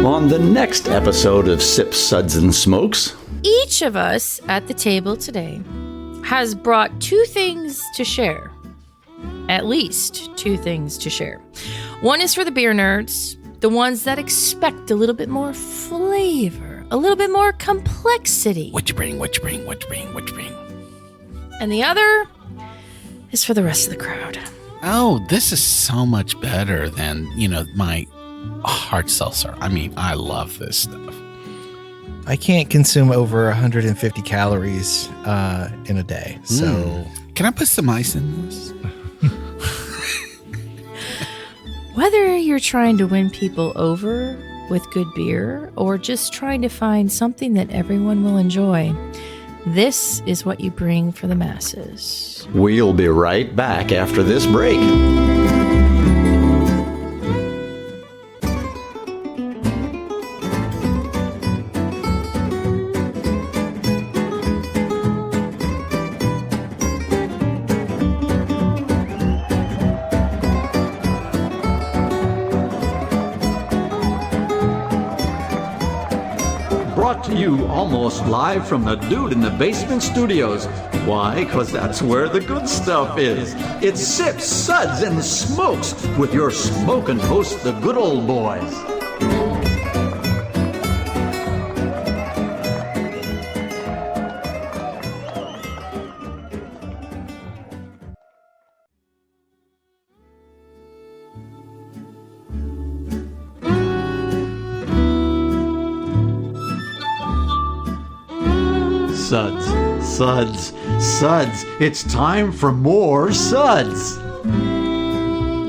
on the next episode of Sips, Suds, and Smokes. Each of us at the table today has brought two things to share. At least two things to share. One is for the beer nerds, the ones that expect a little bit more flavor, a little bit more complexity. What you bring? And the other is for the rest of the crowd. Oh, this is so much better than, my hard seltzer. I mean, I love this stuff. I can't consume over 150 calories in a day. So, Can I put some ice in this? Whether you're trying to win people over with good beer or just trying to find something that everyone will enjoy, this is what you bring for the masses. We'll be right back after this break. Brought to you almost live from the Dude in the Basement Studios. Why? Because that's where the good stuff is. It's Sips, Suds, and Smokes with your smoking host, the good old boys. Suds, Suds, Suds. It's time for more Suds.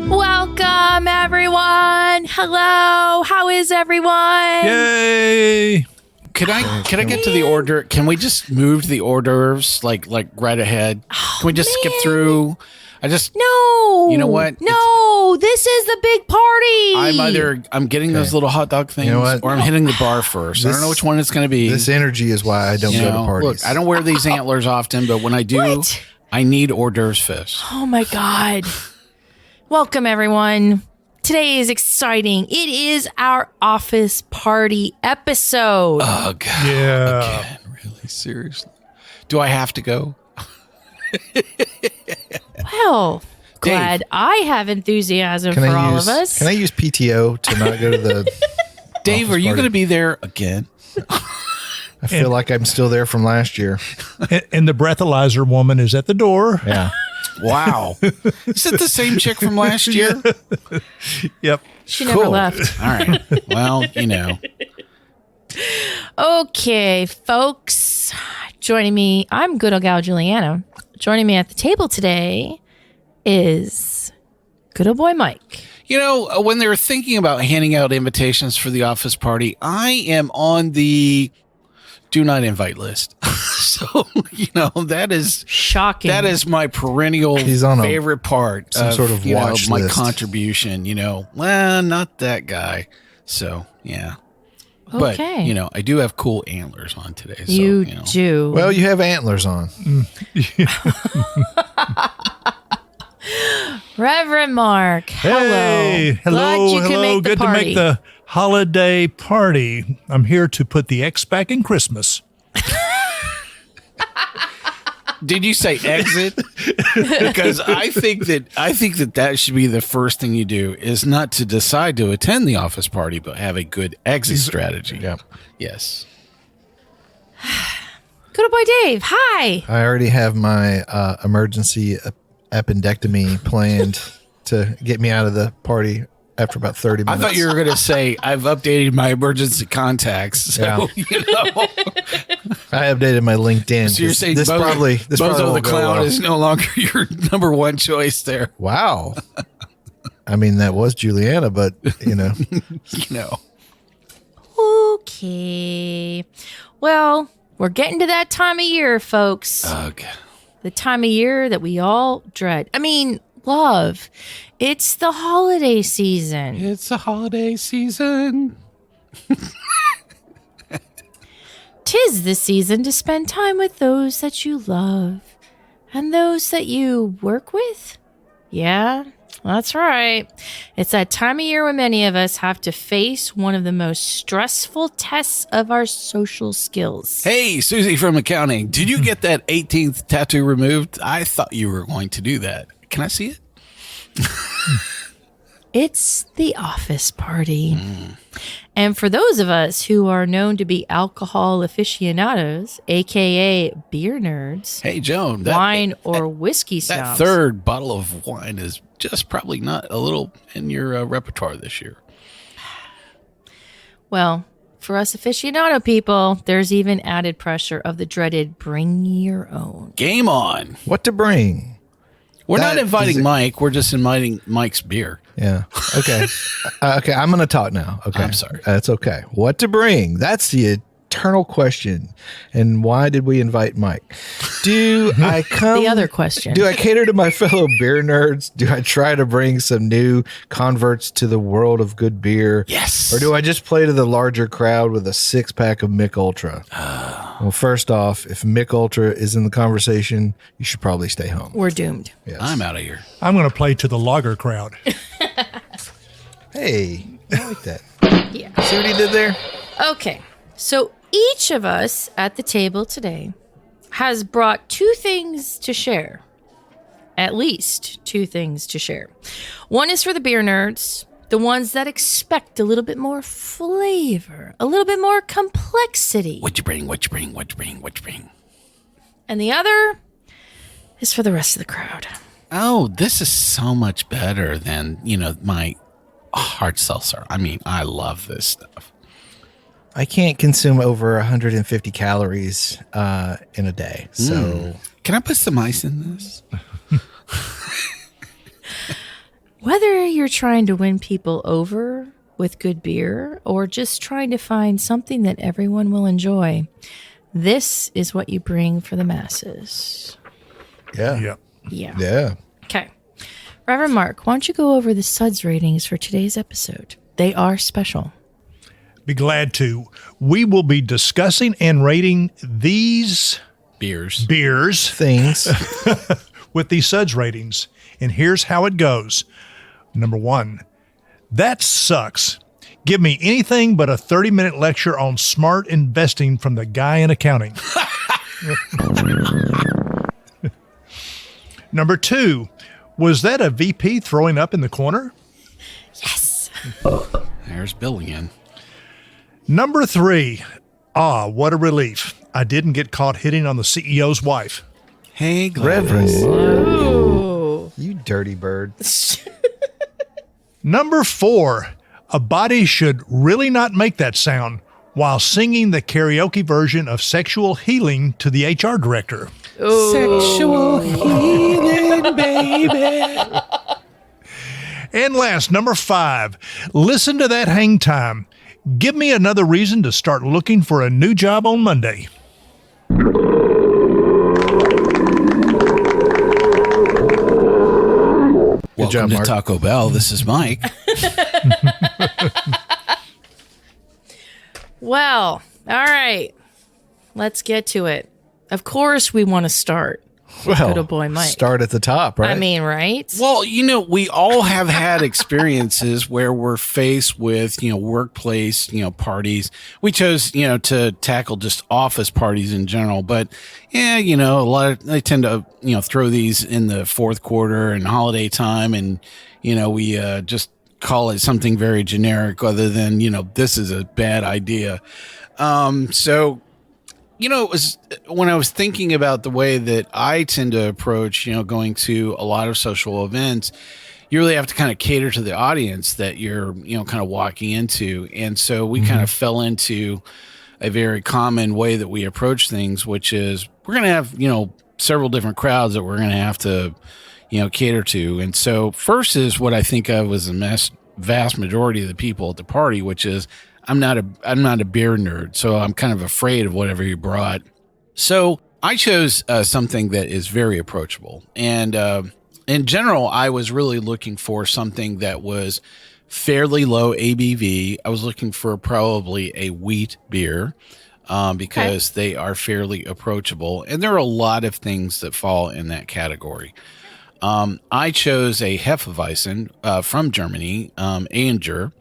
Welcome, everyone. Hello. How is everyone? Yay! Can I get to the order? Can we just move the hors d'oeuvres like right ahead? Can we just skip through? No. You know what? No, this is the big party. I'm getting those little hot dog things, You know what? or I'm hitting the bar first. I don't know which one it's going to be. this energy is why I don't go to parties. Look, I don't wear these antlers often, but when I do, What? I need hors d'oeuvres first. Oh my God. Welcome, everyone. Today is exciting. It is our office party episode. Oh, God. Yeah. Again, really? Seriously? Do I have to go? Well, glad I have enthusiasm for all of us. Can I use PTO to not go to the Dave, office are you party? going to be there again? I feel like I'm still there from last year. And the breathalyzer woman is at the door. Yeah. Wow. Is it the same chick from last year? Yep. She never left. All right. Well, Okay, folks. Joining me, I'm good old gal Juliana. Joining me at the table today is good old boy Mike. When they were thinking about handing out invitations for the office party, I am on the do not invite list. So, that is Shocking. That is my perennial He's on favorite part some sort of watch my list. contribution, well, not that guy. So, yeah. Okay. But, I do have cool antlers on today. So, You do. Well, you have antlers on. Rev Mark. Hey, Hello. Glad you can make the Good party. to make the holiday party. I'm here to put the X back in Christmas. Did you say exit? Because I think that should be the first thing you do is not to decide to attend the office party, but have a good exit strategy. Yeah. Yes. Good old boy Dave. Hi. I already have my emergency appendectomy planned to get me out of the party after about 30 I minutes. thought you were going to say I've updated my emergency contacts. So, Yeah. I updated my LinkedIn. So you're saying this probably Bozo the won't go Clown well. is no longer your number one choice there. Wow. I mean, that was Juliana, but Okay. Well, we're getting to that time of year, folks. Okay. The time of year that we all dread. I mean, love. It's the holiday season. It's a holiday season. 'Tis the season to spend time with those that you love and those that you work with. Yeah, That's right. It's that time of year when many of us have to face one of the most stressful tests of our social skills. Hey, Suzy from accounting. Did you get that 18th tattoo removed? I thought you were going to do that. Can I see it? It's the office party. And for those of us who are known to be alcohol aficionados, aka beer nerds, Hey, Joan. wine or whiskey That snobs, third bottle of wine is just probably not a little in your repertoire this year. well, for us aficionado people, there's even added pressure of the dreaded bring your own. Game on. What to bring? We're That not inviting is- Mike. We're just inviting Mike's beer. Yeah. Okay. Okay. I'm going to talk now. Okay. I'm sorry. That's okay. What to bring? That's the eternal question. And why did we invite Mike? Do I come? The other question. Do I cater to my fellow beer nerds? Do I try to bring some new converts to the world of good beer? Yes. Or do I just play to the larger crowd with a 6-pack of Mick Ultra? Well, first off, if Mick Ultra is in the conversation, you should probably stay home. We're doomed. Yes. I'm out of here. I'm going to play to the lager crowd. Hey, I like that. Yeah. See what he did there? Okay. So each of us at the table today has brought two things to share. At least two things to share. One is for the beer nerds, the ones that expect a little bit more flavor, a little bit more complexity. What you bring? What you bring? What you bring? What you bring? And the other is for the rest of the crowd. Oh, this is so much better than, my hard seltzer. I mean, I love this stuff. I can't consume over 150 calories in a day. So Can I put some ice in this? Whether you're trying to win people over with good beer or just trying to find something that everyone will enjoy, this is what you bring for the masses. yeah. Yeah. Yeah. Okay. Rev Mark, why don't you go over the SUDS ratings for today's episode? They are special. Be glad to. We will be discussing and rating these Beers. beers Things. with these SUDS ratings. And here's how it goes. Number 1, that sucks. Give me anything but a 30-minute lecture on smart investing from the guy in accounting. Number 2, was that a VP throwing up in the corner? Yes. There's Bill again. Number 3, what a relief. I didn't get caught hitting on the CEO's wife. Hey, Gladys. Reverend. Ooh. You dirty bird. Number 4, a body should really not make that sound while singing the karaoke version of Sexual Healing to the HR director. Sexual healing, baby. And last, number 5, listen to that hang time. Give me another reason to start looking for a new job on Monday. Welcome job, to Mark. Taco Bell. This is Mike. Well, all right. Let's get to it. Of course, we want to start. Well, Good old boy Mike. start at the top, right? I mean, right? Well, we all have had experiences where we're faced with, workplace, parties. We chose, to tackle just office parties in general. But, yeah, they tend to, throw these in the fourth quarter and holiday time. And, we just call it something very generic other than, this is a bad idea. It was when I was thinking about the way that I tend to approach, going to a lot of social events, you really have to kind of cater to the audience that you're, kind of walking into. And so we kind of fell into a very common way that we approach things, which is we're going to have, several different crowds that we're going to have to, cater to. And so first is what I think of as the vast majority of the people at the party, which is I'm not a beer nerd, so I'm kind of afraid of whatever you brought. So I chose something that is very approachable. And in general, I was really looking for something that was fairly low ABV. I was looking for probably a wheat beer because they are fairly approachable. And there are a lot of things that fall in that category. I chose a hefeweizen from Germany, Ayinger.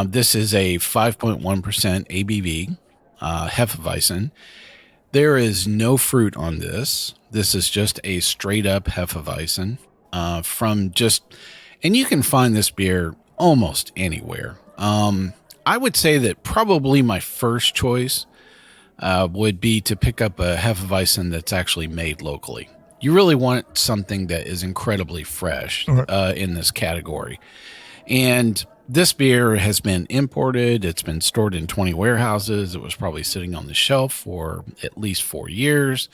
This is a 5.1% ABV hefeweizen. There is no fruit on this. This is just a straight up hefeweizen and you can find this beer almost anywhere. I would say that probably my first choice would be to pick up a hefeweizen that's actually made locally. You really want something that is incredibly fresh in this category. And this beer has been imported. It's been stored in 20 warehouses. It was probably sitting on the shelf for at least 4 years.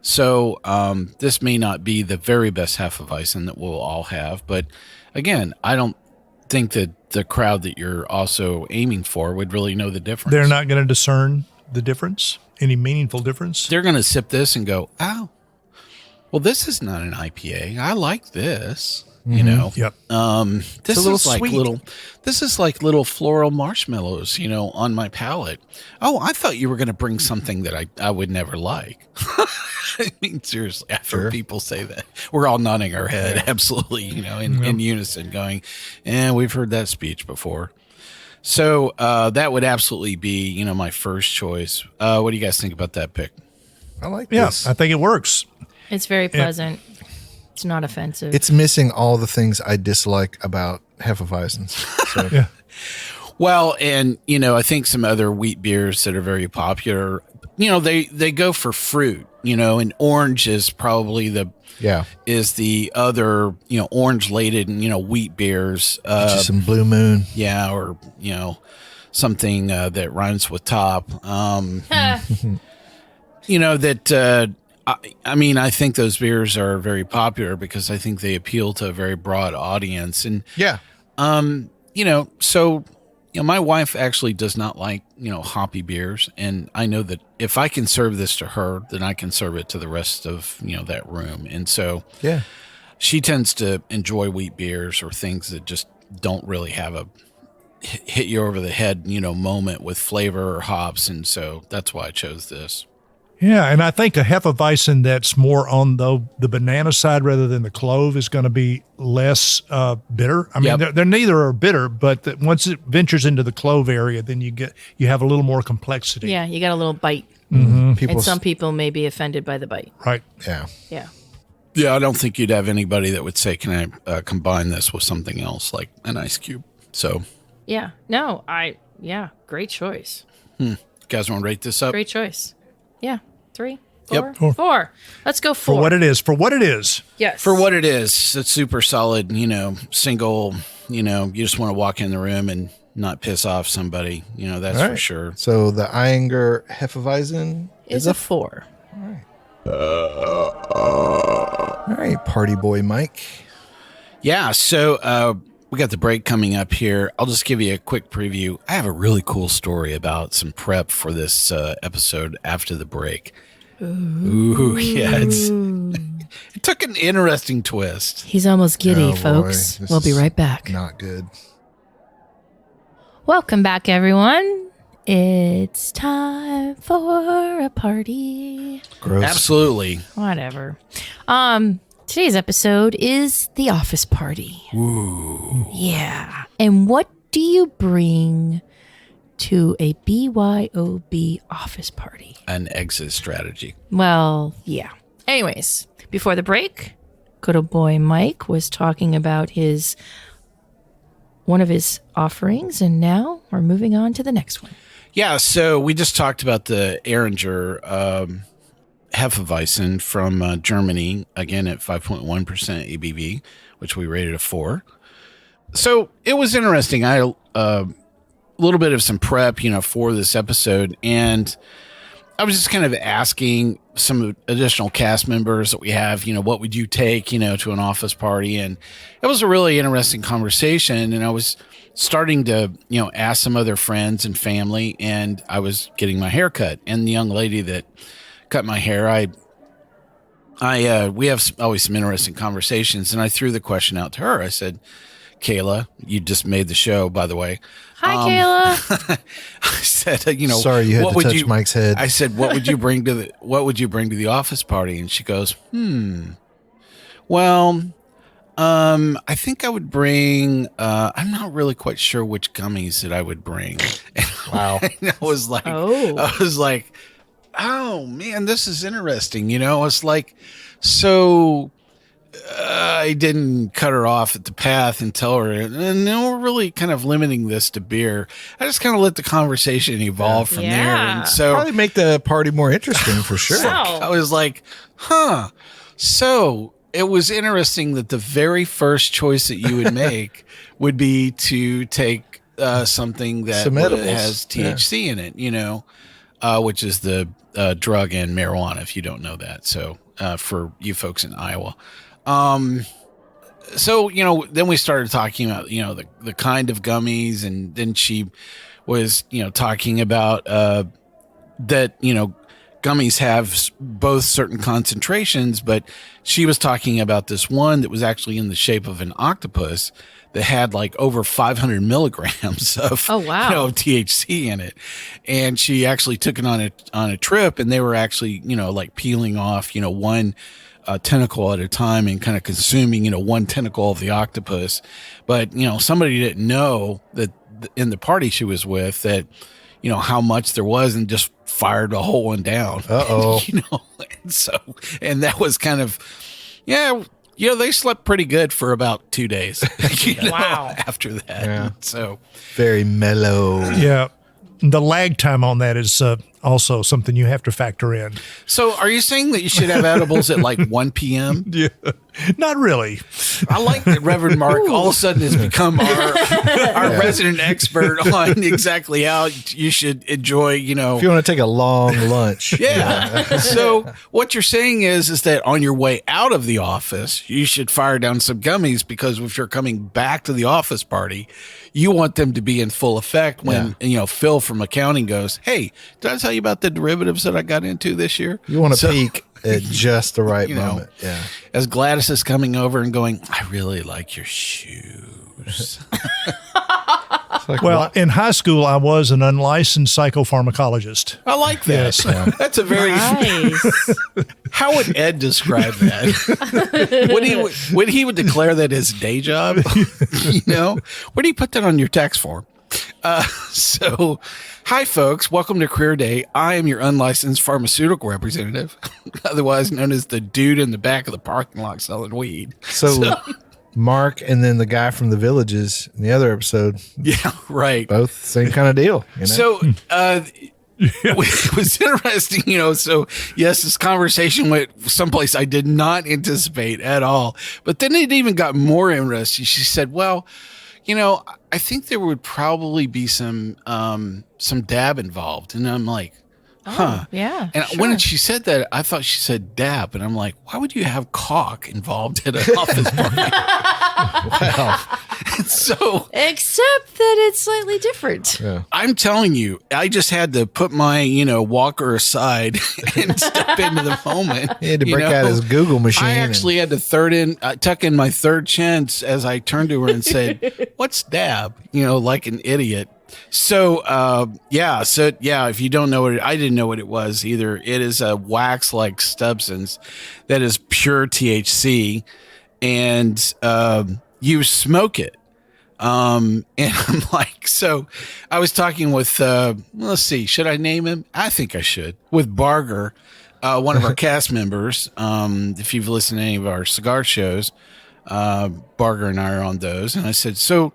So this may not be the very best hefeweizen that we'll all have. But again, I don't think that the crowd that you're also aiming for would really know the difference. They're not going to discern the difference, any meaningful difference? They're going to sip this and go, oh, well, this is not an IPA. I like this. You know, Yep. This little is like sweet. this is like little floral marshmallows, on my palate. Oh, I thought you were going to bring something that I would never like. I mean, seriously, after people say that, we're all nodding our head, absolutely, in unison, going, we've heard that speech before. So that would absolutely be, my first choice. What do you guys think about that pick? I like Yeah, this. I think it works. It's very pleasant. It's not offensive. It's missing all the things I dislike about Hefeweizens. So Yeah. Well, and, I think some other wheat beers that are very popular, they go for fruit, and orange is probably is the other, orange laden, wheat beers. get you some Blue Moon. Yeah. Or, something that rhymes with top. I think those beers are very popular because I think they appeal to a very broad audience. And, my wife actually does not like, hoppy beers. And I know that if I can serve this to her, then I can serve it to the rest of, that room. And so she tends to enjoy wheat beers or things that just don't really have a hit you over the head, moment with flavor or hops. And so that's why I chose this. Yeah, and I think a Hefeweizen that's more on the banana side rather than the clove is going to be less bitter. I mean, they're neither are bitter, but once it ventures into the clove area, then you have a little more complexity. Yeah, you got a little bite. People And some people may be offended by the bite. Right. Yeah. Yeah. Yeah, I don't think you'd have anybody that would say, can I combine this with something else like an ice cube? So. Yeah. No, great choice. You guys want to rate this up? Great choice. Yeah. 3, 4, Yep. 4. Let's go 4. For what it is. Yes. For what it is, it's super solid, single, you just want to walk in the room and not piss off somebody, that's for sure. So the Ayinger Hefeweizen is a 4. All right, party boy Mike. Yeah, so we got the break coming up here. I'll just give you a quick preview. I have a really cool story about some prep for this episode after the break. Ooh, yeah, it took an interesting twist. He's almost giddy, Oh, boy. folks. This We'll be is right back. Not good. Welcome back, everyone. It's time for a party. Gross. Absolutely. Whatever. Today's episode is the office party. Ooh. Yeah. And what do you bring to a BYOB office party? An exit strategy. Well, yeah. Anyways, before the break, good old boy Mike was talking about one of his offerings, and now we're moving on to the next one. Yeah, so we just talked about the Ayinger Hefeweizen from Germany, again at 5.1% ABV, which we rated a 4. So it was interesting. I a little bit of some prep, for this episode, and I was just kind of asking some additional cast members that we have, what would you take, to an office party? And it was a really interesting conversation. And I was starting to, ask some other friends and family, and I was getting my hair cut. And the young lady that cut my hair, we have always some interesting conversations. And I threw the question out to her. I said, Kayla, you just made the show, by the way. Hi, Kayla. I said, Sorry, you had to touch Mike's head. I said, what would you bring to the office party? And she goes, Well, I think I would bring. I'm not really quite sure which gummies that I would bring. Wow. I was like, oh man, this is interesting. It's like, so I didn't cut her off at the path and tell her, and we're really kind of limiting this to beer. I just kind of let the conversation evolve from there. And so probably make the party more interesting for sure. Wow. I was like, huh. So it was interesting that the very first choice that you would make would be to take something that has THC in it, which is the drug and marijuana, if you don't know that. So for you folks in Iowa. So, then we started talking about, the kind of gummies, and then she was, talking about that, gummies have both certain concentrations, but she was talking about this one that was actually in the shape of an octopus that had like over 500 milligrams of, THC in it. And she actually took it on a trip, and they were actually, like peeling off, one tentacle at a time and kind of consuming, one tentacle of the octopus. But, somebody didn't know that in the party she was with that, how much there was, and just fired a whole one down. Uh-oh. And that was kind of, they slept pretty good for about 2 days. Wow. After that. Yeah. So very mellow. Yeah. The lag time on that is also something you have to factor in. So are you saying that you should have edibles at like 1 p.m.? Yeah. Not really. I like that Rev Mark all of a sudden has become our resident expert on exactly how you should enjoy, If you want to take a long lunch. Yeah. So what you're saying is that on your way out of the office, you should fire down some gummies, because if you're coming back to the office party, you want them to be in full effect when, Phil from accounting goes, hey, did I tell you about the derivatives that I got into this year? You want to peak at just the right moment. Yeah. As Gladys is coming over and going, I really like your shoes. Like, Well, what? in high school, I was an unlicensed psychopharmacologist. I like that. Yes. That's a very. Nice. How would Ed describe that? would he declare that his day job? Where do you put that on your tax form? So, hi folks, welcome to Career Day. I am your unlicensed pharmaceutical representative, otherwise known as the dude in the back of the parking lot selling weed. So Mark and then the guy from the Villages in the other episode. Yeah, right. Both same kind of deal. So, it was interesting, so yes, this conversation went someplace I did not anticipate at all, but then it even got more interesting. She said, well, I think there would probably be some dab involved. And I'm like, huh. Yeah. And when she said that, I thought she said dab. And I'm like, why would you have cock involved at an office party? Wow. So, Except that it's slightly different. Yeah. I'm telling you, I just had to put my, walker aside and step into the moment. He had to break out his Google machine. I actually had to tuck in my third chin as I turned to her and said, what's dab? Like an idiot. So, if you don't know I didn't know what it was either. It is a wax-like substance that is pure THC, and you smoke it. And I'm like, so I was talking with, let's see, should I name him? I think I should. With Barger, one of our cast members. If you've listened to any of our cigar shows, Barger and I are on those. And I said, so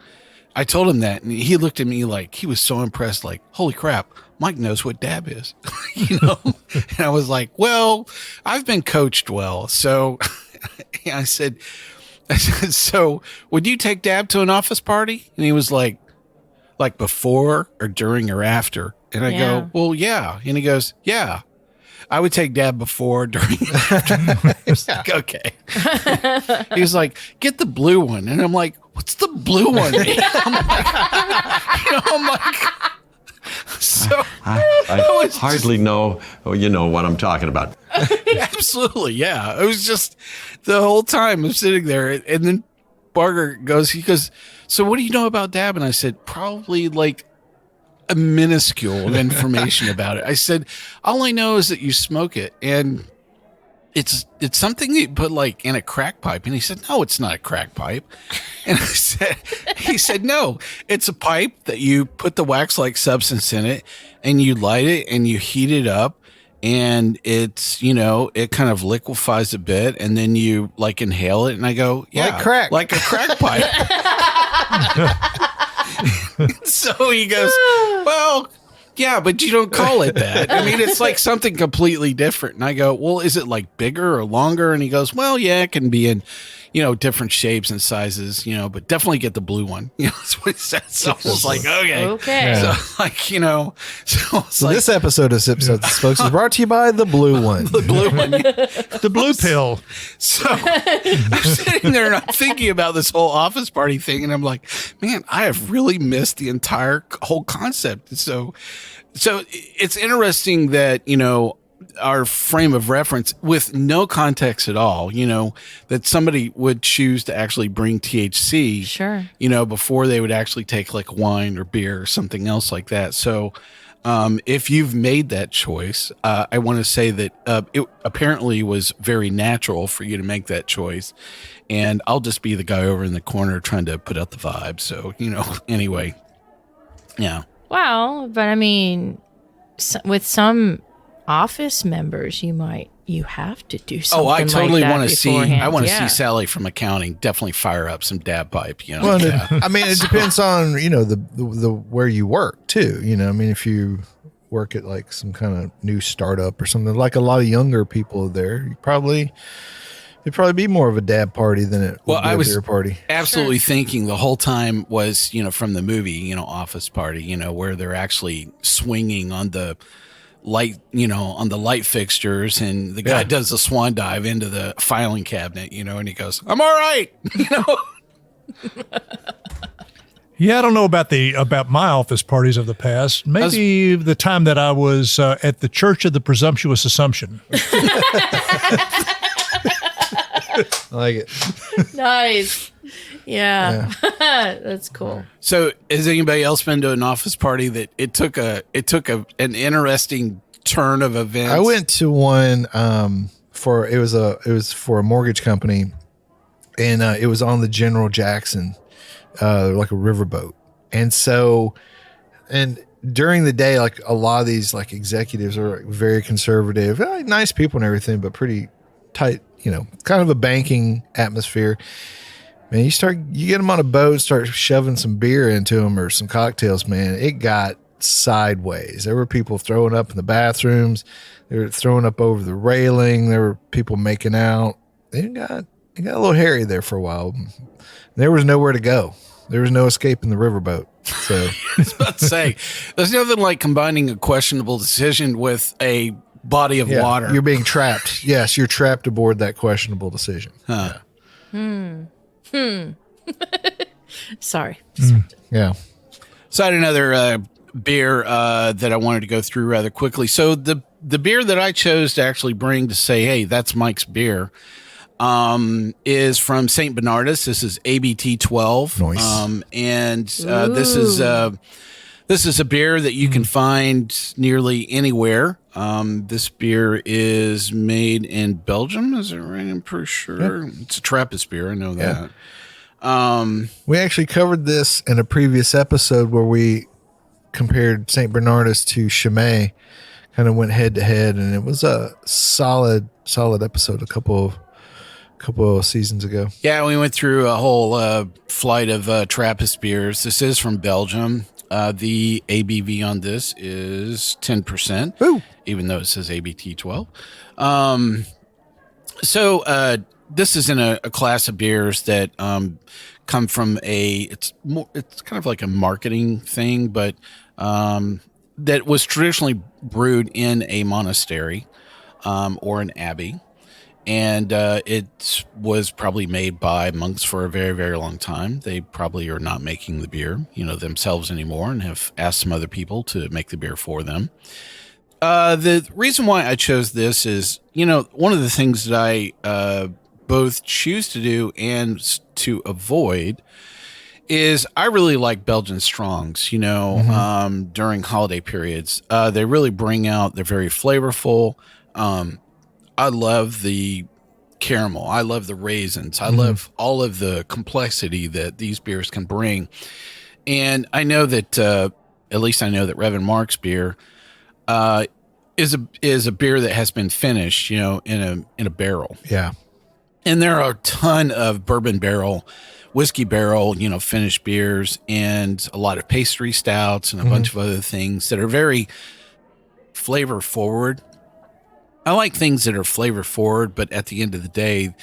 I told him that, and he looked at me like he was so impressed, like, holy crap, Mike knows what dab is, And I was like, well, I've been coached well. So I said, so would you take dab to an office party? And he was like before or during or after? And I go, well, yeah. And he goes, yeah, I would take dab before, during, and after. I was like, okay. He was like, get the blue one. And I'm like, what's the blue one? I'm like, so I hardly know, what I'm talking about. Absolutely, yeah. It was just the whole time I'm sitting there, and then Barger goes, so what do you know about dab? And I said, probably like a minuscule of information about it. I said, all I know is that you smoke it. And it's something you put like in a crack pipe. And he said, no, it's not a crack pipe. And he said, no, it's a pipe that you put the wax-like substance in it and you light it and you heat it up and it's, it kind of liquefies a bit and then you like inhale it. And I go, yeah, like a crack pipe. So he goes, well, yeah, but you don't call it that. I mean, it's like something completely different. And I go, well, is it like bigger or longer? And he goes, well, yeah, it can be in, different shapes and sizes, but definitely get the blue one. That's what he said. So I was like, okay. Okay. So like, So this episode of Sip Suds Spokes is brought to you by the blue one. The blue one. The blue pill. So I'm sitting there and I'm thinking about this whole office party thing. And I'm like, man, I have really missed the entire whole concept. So it's interesting that, our frame of reference with no context at all, that somebody would choose to actually bring THC, Sure. Before they would actually take like wine or beer or something else like that. So, if you've made that choice, I want to say that it apparently was very natural for you to make that choice. And I'll just be the guy over in the corner trying to put out the vibe. So, anyway, yeah. Well, but I mean, with some office members, you have to do something. Oh, I totally like want to see. beforehand. I want to see Sally from accounting definitely fire up some dab pipe. Well, I mean, it depends on the where you work too. I mean, if you work at like some kind of new startup or something, like a lot of younger people there, it'd probably be more of a dab party than it would be a beer party. Absolutely thinking the whole time was from the movie Office Party, where they're actually swinging on the light, on the light fixtures, and the guy does a swan dive into the filing cabinet, and he goes, "I'm all right," Yeah, I don't know about my office parties of the past. Maybe the time that I was at the Church of the Presumptuous Assumption. I like it. Nice. Yeah. That's cool. So has anybody else been to an office party that it took an interesting turn of events? I went to one for a mortgage company, and it was on the General Jackson, like a riverboat. And so, and during the day, like a lot of these like executives are very conservative, nice people and everything, but pretty tight, kind of a banking atmosphere. Man, you get them on a boat, start shoving some beer into them or some cocktails, man, it got sideways. There were people throwing up in the bathrooms. They were throwing up over the railing. There were people making out. It got a little hairy there for a while. There was nowhere to go. There was no escape in the riverboat. So I was about to say, there's nothing like combining a questionable decision with a body of water. You're being trapped. Yes, you're trapped aboard that questionable decision. Huh. Sorry. Yeah. So I had another beer that I wanted to go through rather quickly. So the beer that I chose to actually bring to say, hey, that's Mike's beer, is from St. Bernardus. This is ABT 12. Nice. And this is a beer that you can find nearly anywhere. This beer is made in Belgium. Is that right? I'm pretty sure. Yep. It's a Trappist beer. I know that. We actually covered this in a previous episode where we compared St. Bernardus to Chimay, kind of went head to head, and it was a solid episode a couple of seasons ago. Yeah, we went through a whole flight of Trappist beers. This is from Belgium. The ABV on this is 10%. Ooh. Even though it says ABT 12. So this is in a class of beers that come from it's kind of like a marketing thing, but that was traditionally brewed in a monastery or an abbey. And it was probably made by monks for a very, very long time. They probably are not making the beer, themselves anymore, and have asked some other people to make the beer for them. The reason why I chose this is, one of the things that I both choose to do and to avoid is I really like Belgian strongs, during holiday periods. They really bring out, they're very flavorful. I love the caramel. I love the raisins. I love all of the complexity that these beers can bring. And I know that, at least I know that Rev Mark's beer is a beer that has been finished, in a barrel. Yeah. And there are a ton of bourbon barrel, whiskey barrel, finished beers, and a lot of pastry stouts and a bunch of other things that are very flavor forward. I like things that are flavor forward, but at the end of the day,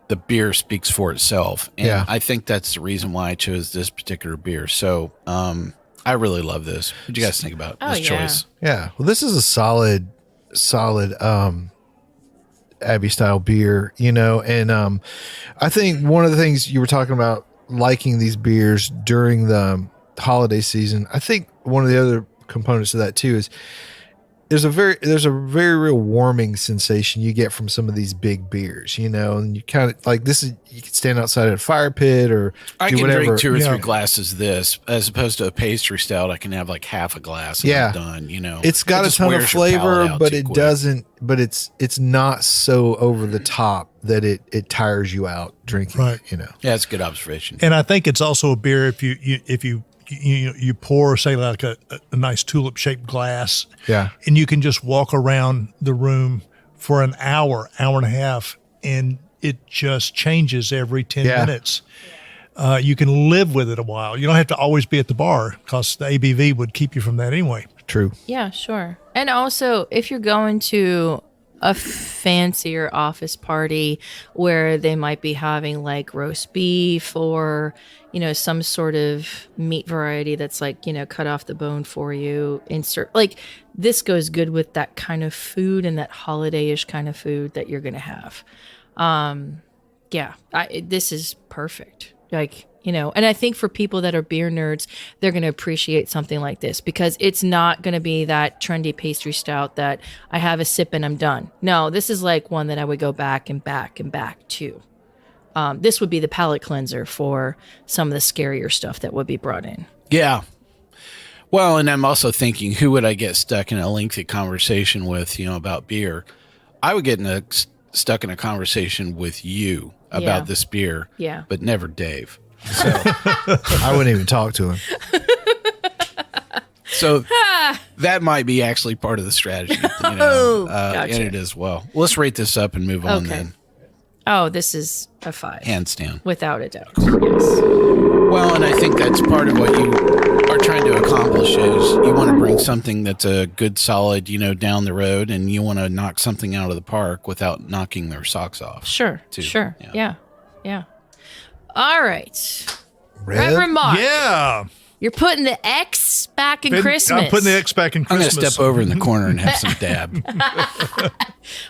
the beer speaks for itself. And I think that's the reason why I chose this particular beer. So I really love this. What do you guys think about this choice? Yeah. Well, this is a solid Abbey style beer, and I think one of the things you were talking about, liking these beers during the holiday season, I think one of the other components of that too is there's a very real warming sensation you get from some of these big beers, and you kind of like this is, you can stand outside at a fire pit or I do can whatever. drink 2 or 3 glasses of this as opposed to a pastry stout. I can have like half a glass and I'm done, It's got a ton of flavor, but it doesn't, but it's not so over the top that it tires you out drinking, Right. Yeah, that's a good observation. And I think it's also a beer if you pour, say, like a nice tulip shaped glass, and you can just walk around the room for an hour and a half, and it just changes every 10 minutes. You can live with it a while. You don't have to always be at the bar because the ABV would keep you from that anyway. True. Yeah, sure. And also, if you're going to a fancier office party where they might be having like roast beef or, some sort of meat variety that's like, cut off the bone for you, like this goes good with that kind of food and that holiday-ish kind of food that you're going to have. This is perfect. Like, and I think for people that are beer nerds, they're going to appreciate something like this because it's not going to be that trendy pastry stout that I have a sip and I'm done. No, this is like one that I would go back and back and back to. This would be the palate cleanser for some of the scarier stuff that would be brought in. Yeah. Well, and I'm also thinking, who would I get stuck in a lengthy conversation with, about beer? I would get stuck in a conversation with you about this beer, but never Dave. So I wouldn't even talk to him. So that might be actually part of the strategy, gotcha. In it as well. Let's rate this up and move on then. Oh, this is a 5. Hands down. Without a doubt. Yes. Well, and I think that's part of what you are trying to accomplish is you want to bring something that's a good solid, down the road, and you want to knock something out of the park without knocking their socks off. Sure. Too. Sure. Yeah. All right. Rev? Reverend Mark. Yeah. You're putting the X back in Christmas. I'm putting the X back in I'm Christmas. going to step over in the corner and have some dab.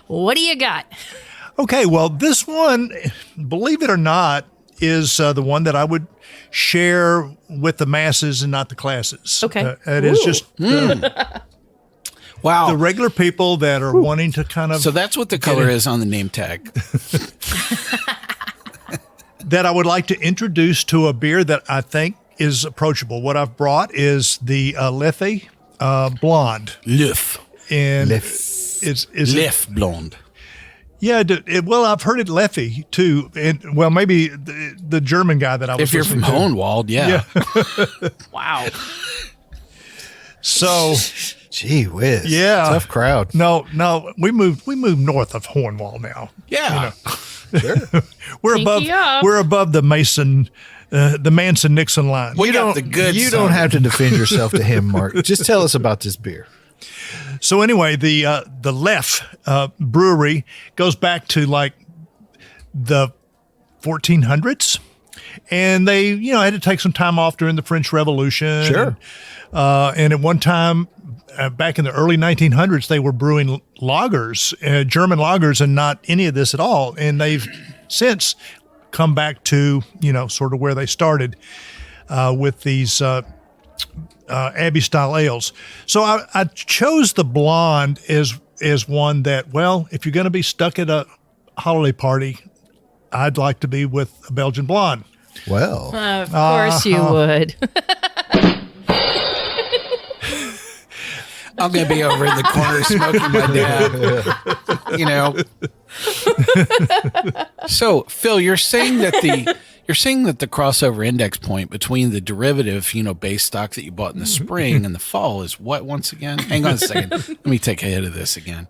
What do you got? Okay, well, this one, believe it or not, is the one that I would share with the masses and not the classes. Okay. It is just Wow. the regular people that are wanting to kind of... So that's what the color is on the name tag. that I would like to introduce to a beer that I think is approachable. What I've brought is the Leffe Blonde. Leffe. And Leffe. Is Leffe Blonde. Yeah, well, I've heard it Leffe too, and well, maybe the German guy that I was. If you're from listening to. Hohenwald, yeah. Wow. So, gee whiz, tough crowd. No, we moved north of Hohenwald now. Yeah, sure. We're above the Manson Nixon line. We got the good. You don't have to defend yourself to him, Mark. Just tell us about this beer. So anyway, the Leffe brewery goes back to like the 1400s, and they had to take some time off during the French Revolution. Sure. And at one time, back in the early 1900s, they were brewing lagers, German lagers, and not any of this at all. And they've since come back to sort of where they started with these. Abbey style ales. So I chose the blonde as one that, well, if you're going to be stuck at a holiday party, I'd like to be with a Belgian blonde. Well, of course you would. I'm going to be over in the corner smoking my dab. So, Phil, you're saying that the crossover index point between the derivative, base stock that you bought in the spring and the fall is what once again? Hang on a second. Let me take a hit of this again.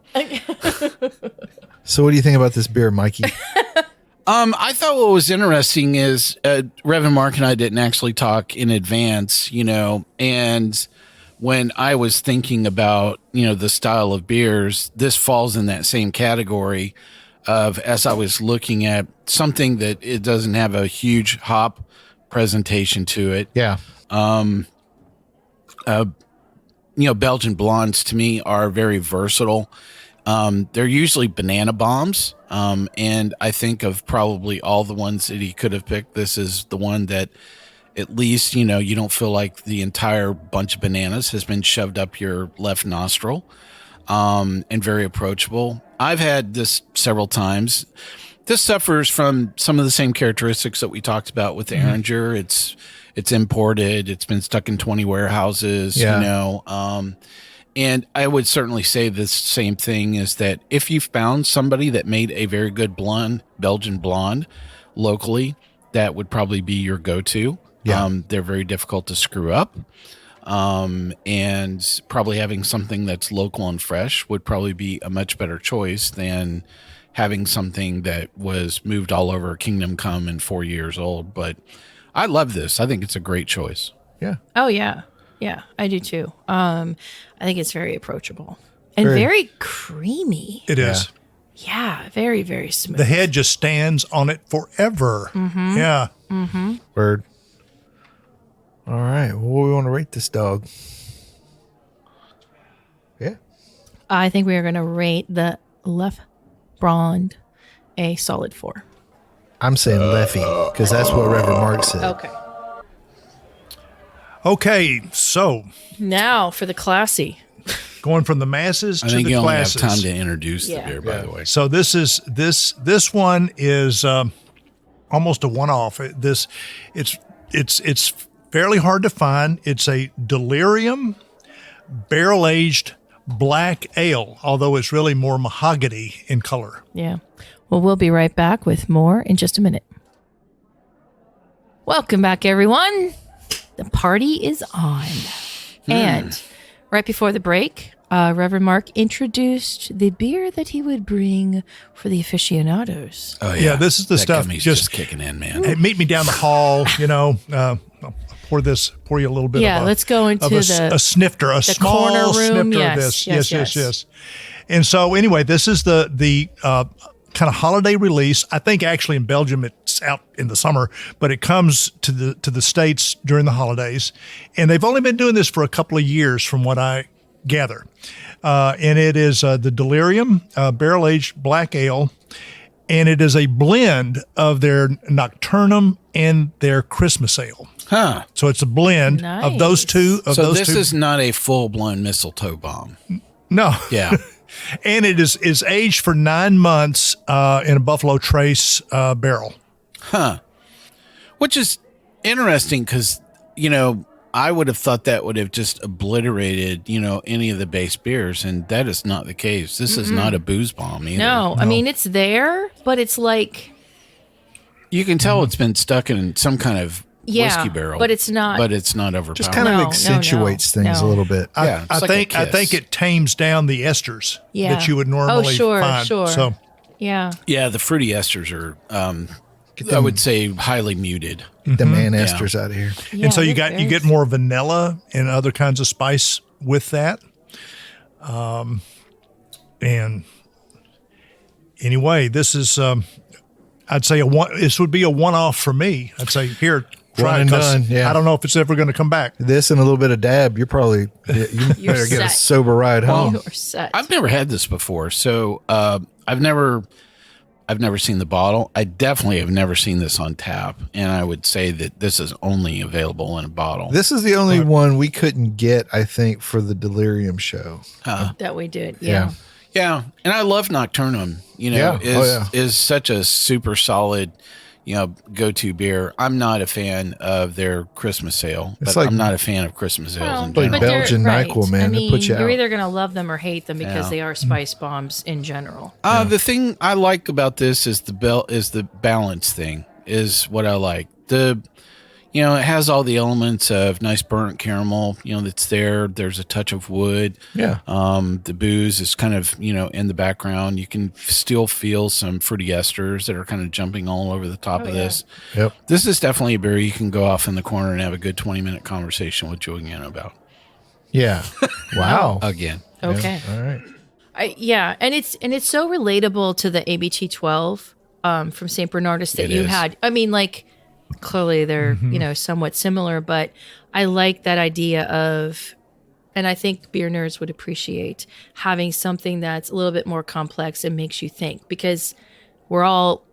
So what do you think about this beer, Mikey? I thought what was interesting is Rev Mark and I didn't actually talk in advance, and when I was thinking about, the style of beers, this falls in that same category of, as I was looking at something that it doesn't have a huge hop presentation to it. Yeah. Belgian blondes to me are very versatile. They're usually banana bombs. And I think of probably all the ones that he could have picked. This is the one that at least, you don't feel like the entire bunch of bananas has been shoved up your left nostril, and very approachable. I've had this several times. This suffers from some of the same characteristics that we talked about with the Ayinger. It's imported. It's been stuck in 20 warehouses, and I would certainly say the same thing is that if you found somebody that made a very good Belgian blonde locally, that would probably be your go-to. Yeah. They're very difficult to screw up. And probably having something that's local and fresh would probably be a much better choice than having something that was moved all over Kingdom Come and 4 years old. But I love this. I think it's a great choice. Yeah. Oh, yeah. Yeah, I do too. I think it's very approachable and very creamy. It is. Yeah, very, very smooth. The head just stands on it forever. Mm-hmm. Yeah. Mm-hmm. Word. All right. Well, what do we want to rate this dog? Yeah. I think we are going to rate the Leffe Brand a solid 4. I'm saying Leffe because that's what Rev Mark said. Okay. Okay, so Now for the classy. going from the masses I to think the you only classes. have time to introduce the beer, by the way. So this one is almost a one-off. It's fairly hard to find. It's a Delirium barrel-aged black ale, although it's really more mahogany in color. Yeah. Well, we'll be right back with more in just a minute. Welcome back, everyone. The party is on. And right before the break, Rev Mark introduced the beer that he would bring for the aficionados. Oh, Yeah, this is the that stuff gummy's just kicking in, man. Hey, meet me down the hall, I'll pour you a little bit of Let's go into a snifter, a small corner room. snifter Yes, of this. yes. And so anyway, this is the kind of holiday release. I think actually in Belgium it's out in the summer, but it comes to the States during the holidays. And they've only been doing this for a couple of years from what I gather. And it is the Delirium barrel-aged black ale. And it is a blend of their Nocturnum and their Christmas ale. Huh. So it's a blend of those two. So this is not a full-blown mistletoe bomb. No. Yeah. And it is aged for 9 months in a Buffalo Trace barrel. Huh. Which is interesting because, I would have thought that would have just obliterated, any of the base beers. And that is not the case. This is not a booze bomb either. No, I mean, it's there, but it's like... You can tell it's been stuck in some kind of whiskey barrel. but it's not... But it's not overpowered. Just kind of accentuates things a little bit. Yeah, I think it tames down the esters that you would normally find. Sure. So, yeah. Yeah, the fruity esters are, I would say, highly muted. Get the man esters out of here. Yeah, and so you get more vanilla and other kinds of spice with that. And anyway, this is I'd say this would be a one-off for me. I'd say here, try One it, and 'cause done, yeah. I don't know if it's ever going to come back. This and a little bit of dab, you better get a set. sober ride home. You're set. I've never had this before, so I've never seen the bottle. I definitely have never seen this on tap, and I would say that this is only available in a bottle. This is the only one we couldn't get, I think, for the Delirium show. that we did. Yeah. Yeah, and I love Nocturnum. Yeah. Is such a super solid, go-to beer. I'm not a fan of their Christmas sale, It's but like- I'm not a fan of Christmas sales in Like general. but they're- Belgian NyQuil, man. I They mean, put you you're out. either going to love them or hate them because Yeah. they are spice bombs in general. The thing I like about this is the balance thing is what I like. It has all the elements of nice burnt caramel, that's there. There's a touch of wood. Yeah. The booze is kind of, in the background. You can still feel some fruity esters that are kind of jumping all over the top of this. Yep. This is definitely a beer you can go off in the corner and have a good 20-minute conversation with Julianna about. Yeah. Wow. Again. Okay. All right. And it's so relatable to the ABT 12 from St. Bernardus that It you is. had. I mean, like, clearly they're, somewhat similar, but I like that idea of, and I think beer nerds would appreciate having something that's a little bit more complex and makes you think, because we're all,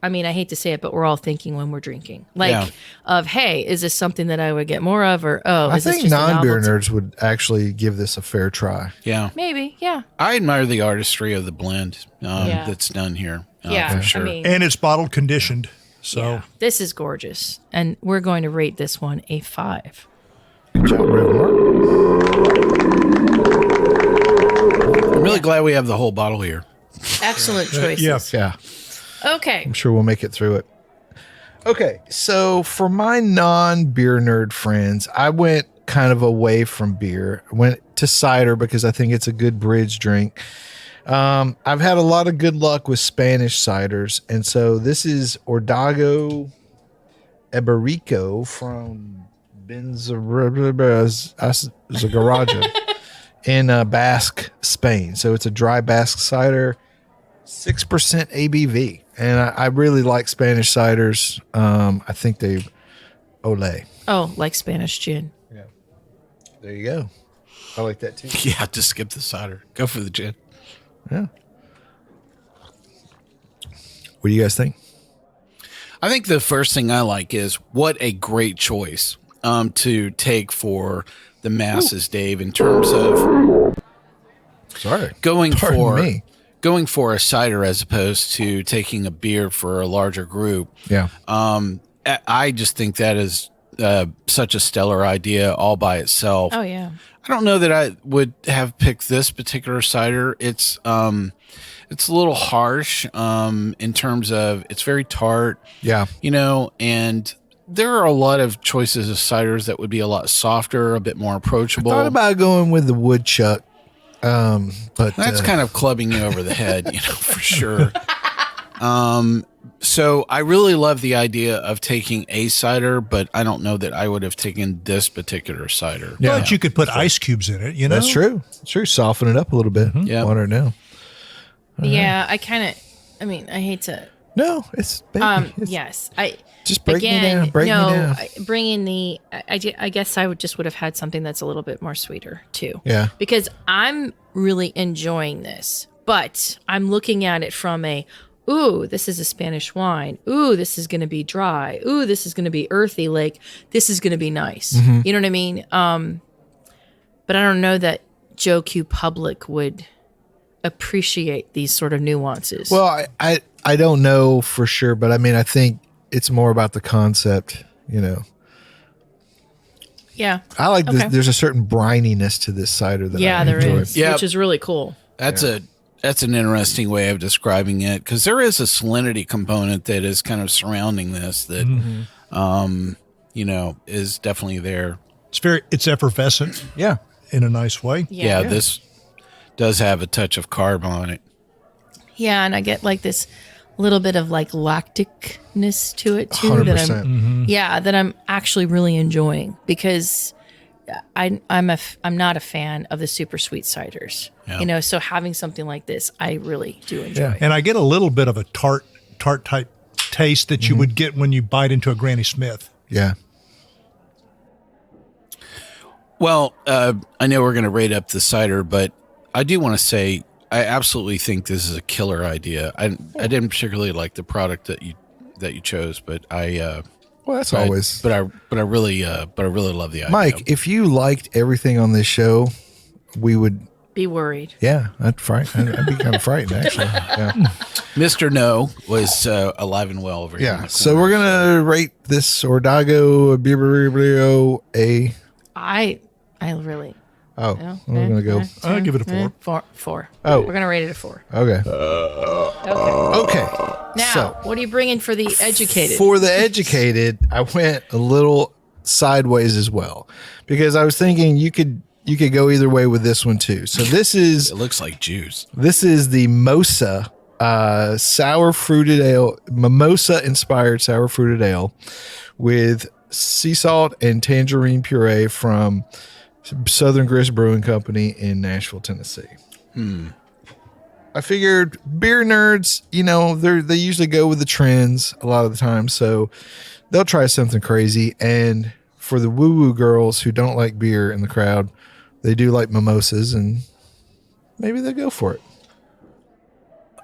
I hate to say it, but we're all thinking when we're drinking. Like, hey, is this something that I would get more of? Or, I is this think just a non-beer novelty? nerds would actually give this a fair try. Yeah. Maybe, yeah. I admire the artistry of the blend that's done here. Yeah, For sure. I mean, And it's bottle conditioned. So yeah, this is gorgeous. And we're going to rate this one a 5. Good job, Rev Mark. I'm really glad we have the whole bottle here. Excellent choices. yeah. Yeah. Okay. I'm sure we'll make it through it. Okay, so for my non-beer nerd friends, I went kind of away from beer. I went to cider because I think it's a good bridge drink. I've had a lot of good luck with Spanish ciders, and so this is Órdago Oberiko from Geuzeria in Basque, Spain. So it's a dry Basque cider, 6% ABV, and I really like Spanish ciders. I think they ole. Oh, like Spanish gin. There you go. I like that too. Yeah, just skip the cider. Go for the gin. Yeah. What do you guys think? I think the first thing I like is what a great choice to take for the masses, Dave, in terms of Sorry. going Pardon for a cider as opposed to taking a beer for a larger group. Yeah. I just think that is such a stellar idea all by itself. Oh, yeah. I don't know that I would have picked this particular cider. It's a little harsh in terms of it's very tart. Yeah. And there are a lot of choices of ciders that would be a lot softer, a bit more approachable. Thought about going with the woodchuck, but That's kind of clubbing you over the head, for sure. So I really love the idea of taking a cider, but I don't know that I would have taken this particular cider. Yeah. But you could put ice cubes in it, That's true. It's true. Soften it up a little bit. Yeah. Water it down. Yeah, I hate to. No, it's baby. Yes. Just break me down. Break me down. Bringing the, I guess I would have had something that's a little bit more sweeter too. Yeah. Because I'm really enjoying this, but I'm looking at it from ooh, this is a Spanish wine. Ooh, this is going to be dry. Ooh, this is going to be earthy. Like, this is going to be nice. Mm-hmm. You know what I mean? But I don't know that Joe Q public would appreciate these sort of nuances. Well, I don't know for sure, but I think it's more about the concept, yeah. I like this. Okay. There's a certain brininess to this cider that I There enjoy. is, Yeah. which is really cool. That's an interesting way of describing it because there is a salinity component that is kind of surrounding this that, is definitely there. It's effervescent Yeah. in a nice way. Yeah, this does have a touch of carb on it. Yeah, and I get like this little bit of like lacticness to it too. 100%. That I'm actually really enjoying because I'm not a fan of the super sweet ciders. Yeah. So having something like this, I really do enjoy. Yeah. And I get a little bit of a tart type taste that you would get when you bite into a Granny Smith. Yeah. Well, I know we're going to rate up the cider, but I do want to say I absolutely think this is a killer idea. I didn't particularly like the product that you chose, but Well, that's always. But I really love the idea. Mike, if you liked everything on this show, we would be worried. Yeah, I'd be kind of frightened, actually. Yeah. Mr. No was alive and well over here. in Yeah. the So corner. we're gonna rate this Órdago Oberiko a. I really. Oh, No, we're gonna go. I'll give it a 4. Four. Oh. We're gonna rate it a 4. Okay. Okay. Okay. Now, So what are you bringing for the educated? for the educated, I went a little sideways as well because I was thinking you could go either way with this one too. So this is It looks like juice. the Mosa sour fruited ale, mimosa inspired sour fruited ale with sea salt and tangerine puree from Southern Grist Brewing Company in Nashville, Tennessee. I figured beer nerds, they usually go with the trends a lot of the time, so they'll try something crazy. And for the woo-woo girls who don't like beer in the crowd, they do like mimosas, and maybe they'll go for it.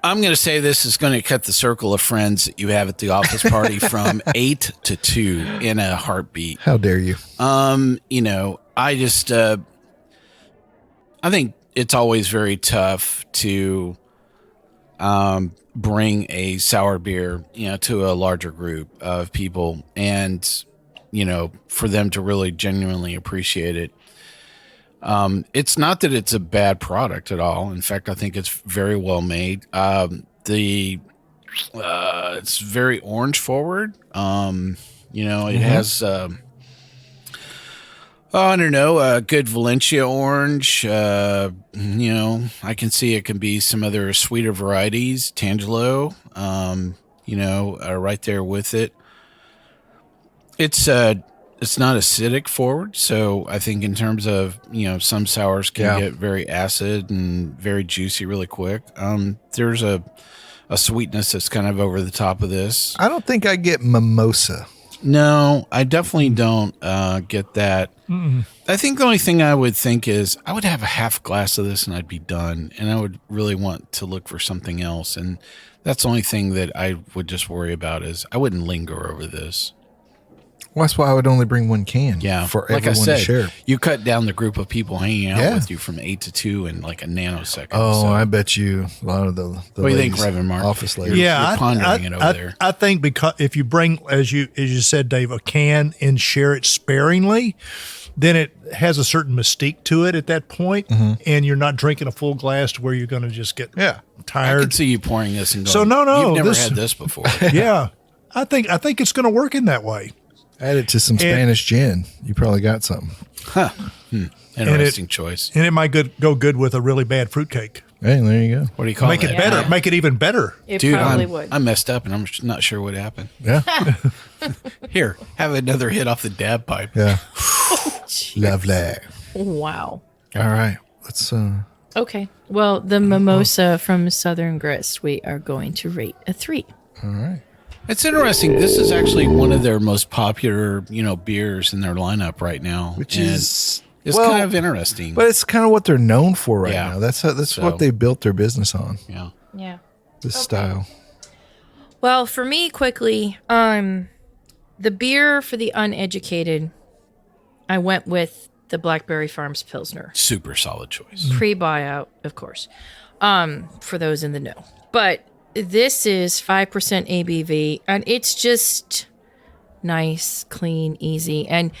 I'm going to say this is going to cut the circle of friends that you have at the office party from 8 to 2 in a heartbeat. How dare you? I just, I think it's always very tough to bring a sour beer, to a larger group of people and, for them to really genuinely appreciate it. It's not that it's a bad product at all. In fact, I think it's very well made. It's very orange forward. It has, I don't know, a good Valencia orange. I can see it can be some other sweeter varieties, Tangelo, right there with it. It's not acidic forward, so I think in terms of some sours can get very acid and very juicy really quick. There's a sweetness that's kind of over the top of this. I don't think I get mimosa. No, I definitely don't get that. I think the only thing I would think is I would have a half glass of this and I'd be done, and I would really want to look for something else, and that's the only thing that I would just worry about is I wouldn't linger over this. Well, that's why I would only bring one can. Yeah, for like everyone I said, to share. you cut down the group of people hanging out Yeah. with you from 8 to 2 in like a nanosecond. Oh, so. I bet you a lot of the What do you think, ladies, Rev Mark? office ladies. You're pondering it over there. I think because if you bring, as you said, Dave, a can and share it sparingly, then it has a certain mystique to it at that point, and you're not drinking a full glass to where you're going to just get I tired. could see you pouring this and going, So, no, you've never this- had this before. Yeah, I think it's going to work in that way. Add it to some Spanish gin. You probably got something. Interesting choice. And it might go good with a really bad fruitcake. Hey, there you go. What do you call Make that? it better. Make it even better. It Dude, probably would. I messed up and I'm not sure what happened. Yeah, Here, have another hit off the dab pipe. yeah. Lovely. Wow. All right, let's. Okay. Well, the mimosa from Southern Grist, we are going to rate a 3. All right. It's interesting. This is actually one of their most popular, beers in their lineup right now. Which And is it's kind of interesting. but it's kind of what they're known for right Yeah. now. That's So- what they built their business on. yeah. Yeah. This style. Well, for me, quickly, the beer for the uneducated, I went with the Blackberry Farms Pilsner. Super solid choice. Pre-buyout, of course, for those in the know. But this is 5% ABV, and it's just nice, clean, easy. And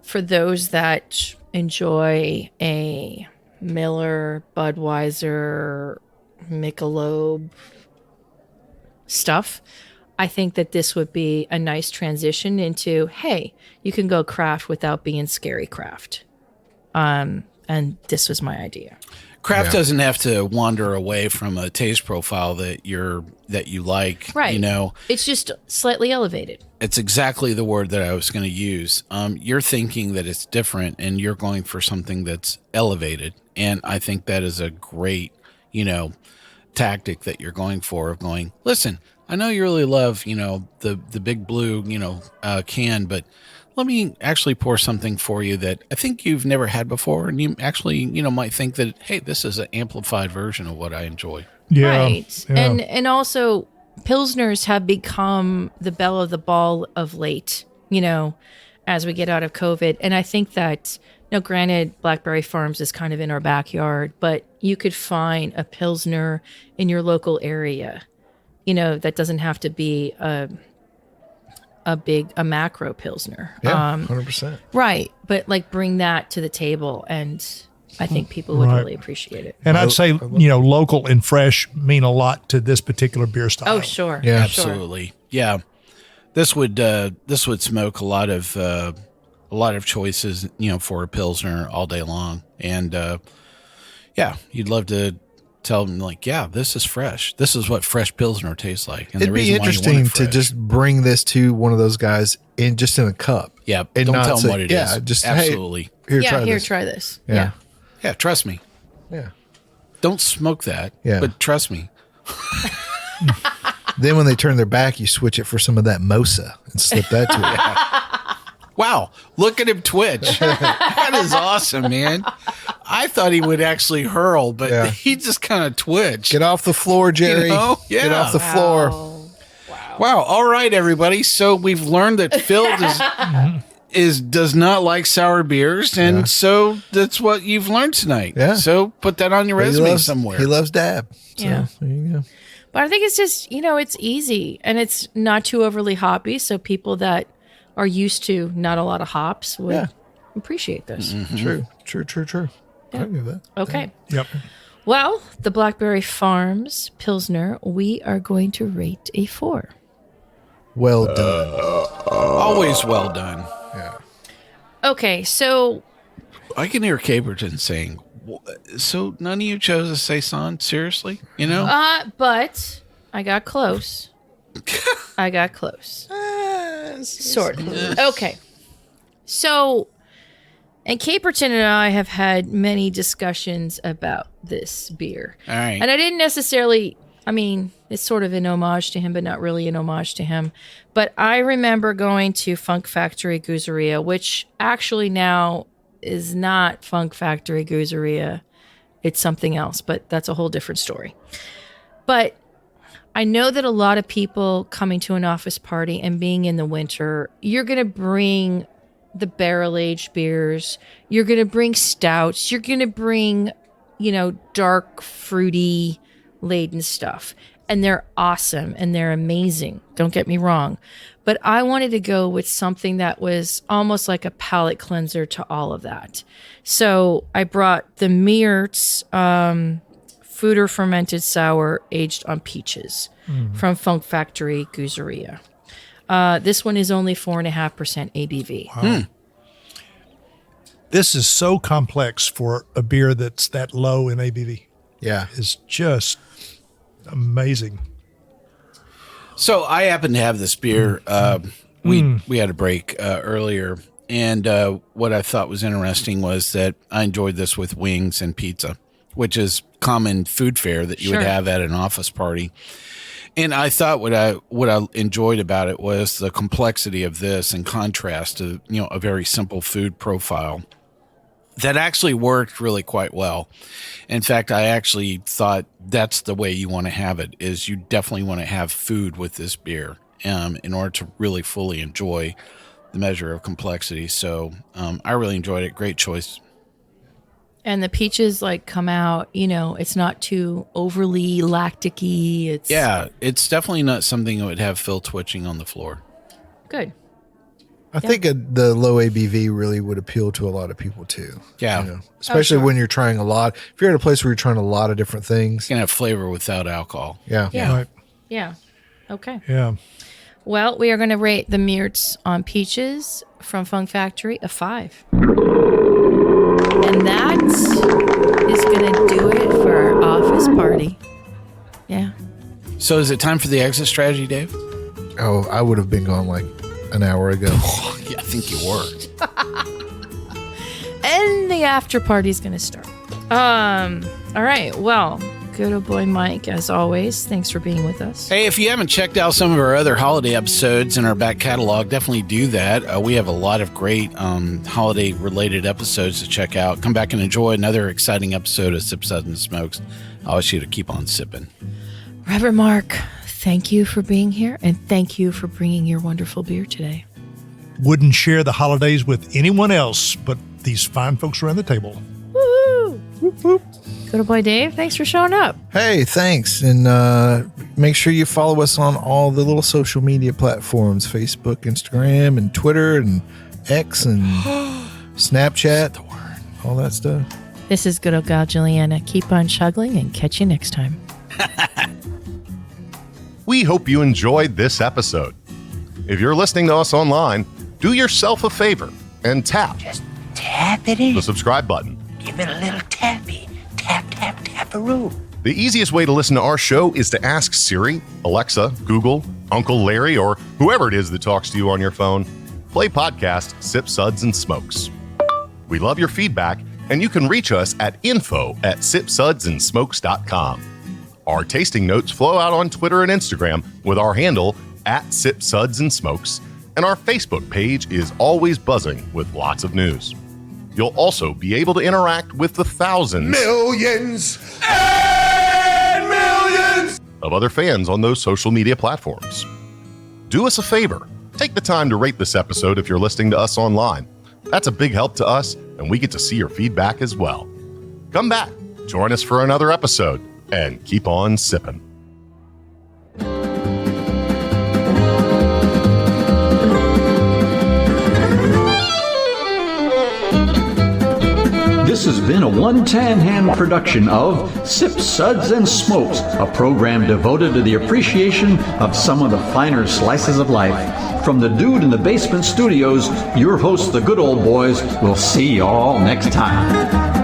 for those that enjoy a Miller, Budweiser, Michelob stuff, I think that this would be a nice transition into, hey, you can go craft without being scary craft. And this was my idea. Craft doesn't have to wander away from a taste profile that you like. Right. It's just slightly elevated. It's exactly the word that I was going to use. You're thinking that it's different and you're going for something that's elevated. And I think that is a great, tactic that you're going for of going, listen, I know you really love, the big blue, can, but let me actually pour something for you that I think you've never had before. And you actually, might think that, hey, this is an amplified version of what I enjoy. Yeah. Right. Yeah. And also Pilsners have become the belle of the ball of late, as we get out of COVID. And I think that Now, granted, Blackberry Farms is kind of in our backyard, but you could find a Pilsner in your local area. That doesn't have to be a macro Pilsner. Yeah, 100%. Right. But like bring that to the table, and I think people would really appreciate it. And I'd say, local and fresh mean a lot to this particular beer style. Oh, sure. Yeah, absolutely. Sure. Yeah. This would smoke a lot of choices, for a Pilsner all day long. And, you'd love to tell them like, yeah, this is fresh. This is what fresh Pilsner tastes like. And it'd be interesting to just bring this to one of those guys in a cup. Yeah. And don't not tell them what it is. Yeah, just absolutely. Hey, try this. Yeah. Yeah. Trust me. Yeah. Don't smoke that. Yeah. But trust me. Then when they turn their back, you switch it for some of that Mosa and slip that to it. Wow. Look at him twitch. That is awesome, man. I thought he would actually hurl, but he just kind of twitched. Get off the floor, Jerry. Yeah. Get off the floor. Wow. All right, everybody. So we've learned that Phil does not like sour beers, and so that's what you've learned tonight. Yeah. So put that on your resume somewhere. He loves dab. So, Yeah. there you go. But I think it's just, it's easy and it's not too overly hoppy. So people that are used to not a lot of hops would appreciate this. Mm-hmm. True. Yeah. I give that. Okay. Yep. Well, the Blackberry Farms Pilsner, we are going to rate a 4. Well done. Always well done. Yeah. Okay, so I can hear Caperton saying, so none of you chose a Saison? Seriously? but I got close. Sort of. Okay. So, and Caperton and I have had many discussions about this beer. All right. And I didn't necessarily, it's sort of an homage to him, but not really an homage to him. But I remember going to Funk Factory Geuzeria, which actually now is not Funk Factory Geuzeria. It's something else, but that's a whole different story. But I know that a lot of people coming to an office party and being in the winter, you're going to bring the barrel-aged beers. You're going to bring stouts. You're going to bring, dark, fruity laden stuff. And they're awesome and they're amazing. Don't get me wrong. But I wanted to go with something that was almost like a palate cleanser to all of that. So I brought the Meerts Foeder Fermented Sour aged on peaches from Funk Factory Geuzeria. This one is only 4.5% ABV. Wow. This is so complex for a beer that's that low in ABV. Yeah. It's just amazing. So I happen to have this beer. We had a break earlier, and what I thought was interesting was that I enjoyed this with wings and pizza, which is common food fare that you would have at an office party. And I thought what I enjoyed about it was the complexity of this in contrast to a very simple food profile that actually worked really quite well. In fact, I actually thought that's the way you want to have it, is you definitely want to have food with this beer in order to really fully enjoy the measure of complexity. So I really enjoyed it. Great choice. And the peaches come out, it's not too overly lactic-y. It's definitely not something that would have Phil twitching on the floor. Good. I think the low ABV really would appeal to a lot of people too. Yeah. Especially when you're trying a lot. If you're at a place where you're trying a lot of different things. It's going to have flavor without alcohol. Yeah. Yeah. Right. Yeah. Okay. Yeah. Well, we are going to rate the Meerts on peaches from Funk Factory a 5. And that is going to do it for our office party. Yeah. So is it time for the exit strategy, Dave? Oh, I would have been gone like an hour ago. Yeah, I think you were. And the after party's going to start. All right. Well, good old boy Mike, as always. Thanks for being with us. Hey, if you haven't checked out some of our other holiday episodes in our back catalog, definitely do that. We have a lot of great holiday-related episodes to check out. Come back and enjoy another exciting episode of Sip, Suds, and Smokes. I wish you to keep on sipping. Rev Mark, thank you for being here, and thank you for bringing your wonderful beer today. Wouldn't share the holidays with anyone else, but these fine folks around the table. Woo! Good old boy Dave, thanks for showing up. Hey, thanks. And make sure you follow us on all the little social media platforms, Facebook, Instagram, and Twitter, and X, and Snapchat, all that stuff. This is good old Gal Juliana. Keep on chuggling and catch you next time. We hope you enjoyed this episode. If you're listening to us online, do yourself a favor and tap Tap it in. the subscribe button. Give it a little tappy. Tap, tap, tap-a-roo. The easiest way to listen to our show is to ask Siri, Alexa, Google, Uncle Larry, or whoever it is that talks to you on your phone. Play podcast Sip, Suds, and Smokes. We love your feedback, and you can reach us at info@sipsudsandsmokes.com. Our tasting notes flow out on Twitter and Instagram with our handle @SipSudsAndSmokes, and our Facebook page is always buzzing with lots of news. You'll also be able to interact with the thousands, Millions and millions of other fans on those social media platforms. Do us a favor. Take the time to rate this episode if you're listening to us online. That's a big help to us, and we get to see your feedback as well. Come back, join us for another episode, and keep on sipping. This has been a One Tan Hand production of Sip, Suds, and Smokes, a program devoted to the appreciation of some of the finer slices of life. From the Dude in the Basement Studios, your hosts, the Good Old Boys, will see you all next time.